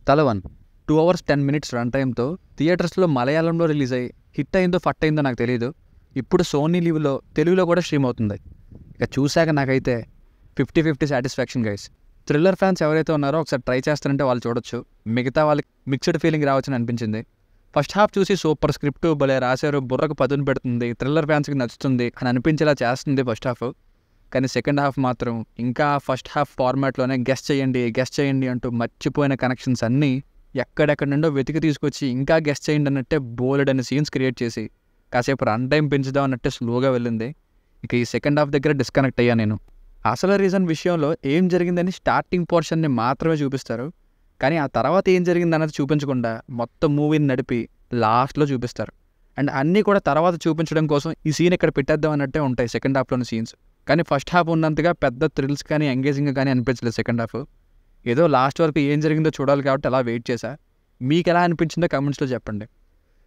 Thalavan 2 hours 10 minutes run టైమ్తో థియేటర్స్లో మలయాళంలో release అయ్యి హిట్ అయిందో ఫట్ అయిందో నాకు తెలియదు. ఇప్పుడు సోనీ లీవ్లో తెలుగులో కూడా స్ట్రీమ్ అవుతుంది. ఇక చూశాక నాకైతే 50-50 సాటిస్ఫాక్షన్ గైస్. థ్రిల్లర్ ఫ్యాన్స్ ఎవరైతే ఉన్నారో ఒకసారి ట్రై చేస్తారంటే వాళ్ళు చూడొచ్చు. మిగతా వాళ్ళకి మిక్స్డ్ ఫీలింగ్ రావచ్చని అనిపించింది. ఫస్ట్ హాఫ్ చూసి సూపర్ స్క్రిప్ట్ భలే రాశారు, బుర్రకు పదును పెడుతుంది, థ్రిల్లర్ ఫ్యాన్స్కి నచ్చుతుంది అని అనిపించేలా చేస్తుంది ఫస్ట్ హాఫ్. కానీ సెకండ్ హాఫ్ మాత్రం ఇంకా ఫస్ట్ హాఫ్ ఫార్మాట్లోనే గెస్ట్ చేయండి అంటూ మర్చిపోయిన కనెక్షన్స్ అన్నీ ఎక్కడెక్కడ నుండో వెతికి తీసుకొచ్చి ఇంకా గెస్ట్ చేయండి అన్నట్టే బోల్డ్ అనే సీన్స్ క్రియేట్ చేసి కాసేపు రన్ టైం పెంచుదాం అన్నట్టే స్లోగా వెళ్ళింది. ఇక ఈ సెకండ్ హాఫ్ దగ్గర డిస్కనెక్ట్ అయ్యా నేను. అసలు రీజన్ విషయంలో ఏం జరిగిందని స్టార్టింగ్ పోర్షన్ని మాత్రమే చూపిస్తారు, కానీ ఆ తర్వాత ఏం జరిగింది అన్నది చూపించకుండా మొత్తం మూవీని నడిపి లాస్ట్లో చూపిస్తారు. అండ్ అన్నీ కూడా తర్వాత చూపించడం కోసం ఈ సీన్ ఇక్కడ పెట్టేద్దాం అన్నట్టే ఉంటాయి సెకండ్ హాఫ్లోని సీన్స్. కానీ ఫస్ట్ హాఫ్ ఉన్నంతగా పెద్ద థ్రిల్స్ కానీ ఎంగేజింగ్ కానీ అనిపించలేదు సెకండ్ హాఫ్. ఏదో లాస్ట్ వరకు ఏం జరిగిందో చూడాలి కాబట్టి అలా వెయిట్ చేశా. మీకు ఎలా అనిపించిందో కమెంట్స్లో చెప్పండి.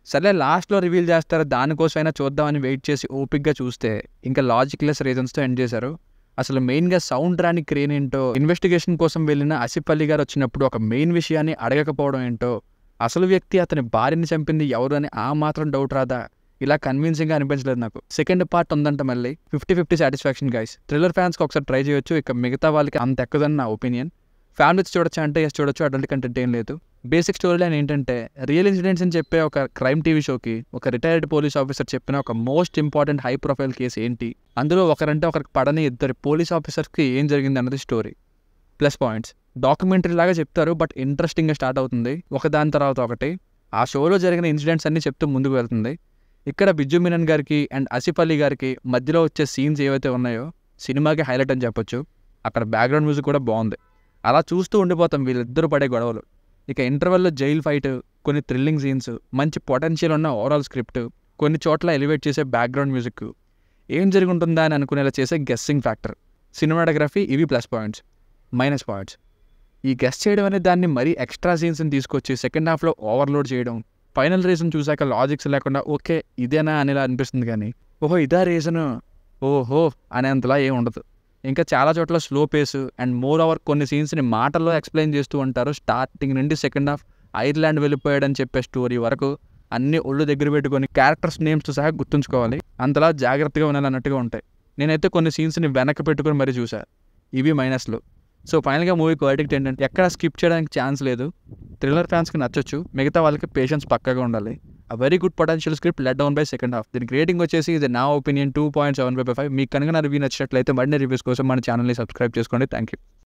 సరే లాస్ట్లో రివీల్ చేస్తారు, దానికోసమైనా చూద్దామని వెయిట్ చేసి ఓపిక్గా చూస్తే ఇంకా లాజిక్లెస్ రీజన్స్తో ఎండ్ చేశారు. అసలు మెయిన్గా సౌండ్ రాని క్రేన్ ఏంటో, ఇన్వెస్టిగేషన్ కోసం వెళ్ళిన ఆసిఫ్ అలీ గారు వచ్చినప్పుడు ఒక మెయిన్ విషయాన్ని అడగకపోవడం ఏంటో, అసలు వ్యక్తి అతని భార్యని చంపింది ఎవరు అని ఆ మాత్రం డౌట్ రాదా, ఇలా కన్విన్సింగ్గా అనిపించలేదు నాకు. సెకండ్ పార్ట్ ఉందంట మళ్ళీ 50-50 సాటిస్ఫాక్షన్ గైస్. థ్రిల్లర్ ఫ్యాన్స్కి ఒకసారి ట్రై చేయొచ్చు, ఇక మిగతా వాళ్ళకి అంత ఎక్కదని నా ఒపీనియన్. ఫ్యామిలీస్ చూడొచ్చు అంటే ఎస్ చూడొచ్చు, అటువంటి కంటెంట్ ఏం లేదు. బేసిక్ స్టోరీ లైన్ ఏంటంటే రియల్ ఇన్సిడెంట్స్ అని చెప్పే ఒక క్రైమ్ టీవీ షోకి ఒక రిటైర్డ్ పోలీస్ ఆఫీసర్ చెప్పిన ఒక most important high profile case ఏంటి, అందులో ఒకరంటే ఒకరికి పడని ఇద్దరు పోలీస్ ఆఫీసర్స్కి ఏం జరిగింది అన్నది స్టోరీ. ప్లస్ పాయింట్స్ డాక్యుమెంటరీ లాగా చెప్తారు, బట్ ఇంట్రెస్టింగ్గా స్టార్ట్ అవుతుంది ఒకదాని తర్వాత ఒకటి. ఆ షోలో జరిగిన ఇన్సిడెంట్స్ అన్నీ చెప్తూ ముందుకు వెళ్తుంది. ఇక్కడ బిజ్జు మీనన్ గారికి అండ్ ఆసిఫ్ అలీ గారికి మధ్యలో వచ్చే సీన్స్ ఏవైతే ఉన్నాయో సినిమాకి హైలైట్ అని చెప్పొచ్చు. అక్కడ బ్యాక్గ్రౌండ్ మ్యూజిక్ కూడా బాగుంది. అలా చూస్తూ ఉండిపోతాం వీళ్ళిద్దరు పడే గొడవలు. ఇక ఇంటర్వెల్లో జైల్ ఫైట్, కొన్ని థ్రిల్లింగ్ సీన్స్, మంచి పొటెన్షియల్ ఉన్న ఓవరాల్ స్క్రిప్ట్, కొన్ని చోట్ల ఎలివేట్ చేసే బ్యాక్గ్రౌండ్ మ్యూజిక్, ఏం జరుగుతుందా అని అనుకునేలా చేసే గెస్సింగ్ ఫ్యాక్టర్, సినిమాటోగ్రఫీ, ఇవి ప్లస్ పాయింట్స్. మైనస్ పాయింట్స్ ఈ గెస్ట్ చేయడం అనే దాన్ని మరీ ఎక్స్ట్రా సీన్స్ని తీసుకొచ్చి సెకండ్ హాఫ్లో ఓవర్లోడ్ చేయడం, ఫైనల్ రీజన్ చూశాక లాజిక్స్ లేకుండా ఓకే ఇదేనా అనేలా అనిపిస్తుంది. కానీ ఓహో ఇదా రీజను ఓహో అనేంతలా ఏం ఉండదు. ఇంకా చాలా చోట్ల slow pace and more over కొన్ని సీన్స్ని మాటల్లో ఎక్స్ప్లెయిన్ చేస్తూ ఉంటారు. స్టార్టింగ్ నుండి సెకండ్ హాఫ్ ఐర్లాండ్ వెళ్ళిపోయాడని చెప్పే స్టోరీ వరకు అన్ని ఒళ్ళు దగ్గర పెట్టుకొని క్యారెక్టర్స్ నేమ్స్తో సహా గుర్తుంచుకోవాలి, అంతలా జాగ్రత్తగా ఉండాలన్నట్టుగా ఉంటాయి. నేనైతే కొన్ని సీన్స్ని వెనక్కి పెట్టుకొని మరీ చూసా. ఇవి మైనస్లు. సో ఫైనల్గా మూవీకి వర్డిక్ట్ ఏంటంటే ఎక్కడ స్కిప్ చేయడానికి ఛాన్స్ లేదు. థ్రిల్లర్ ఫ్యాన్స్కి నచ్చొచ్చు, మిగతా వాళ్ళకి పేషెన్స్ పక్కగా ఉండాలి. a very good potential script let down by second half. దీనికి రేటింగ్ వచ్చేసి ఇది నా ఒపీనియన్ 2.75/5. మీకు కనుక నా రివ్యూ నచ్చినట్లయితే మరిన్ని రివ్యూస్ కోసం మన ఛానల్ని సబ్స్క్రైబ్ చేసుకోండి. Thank you.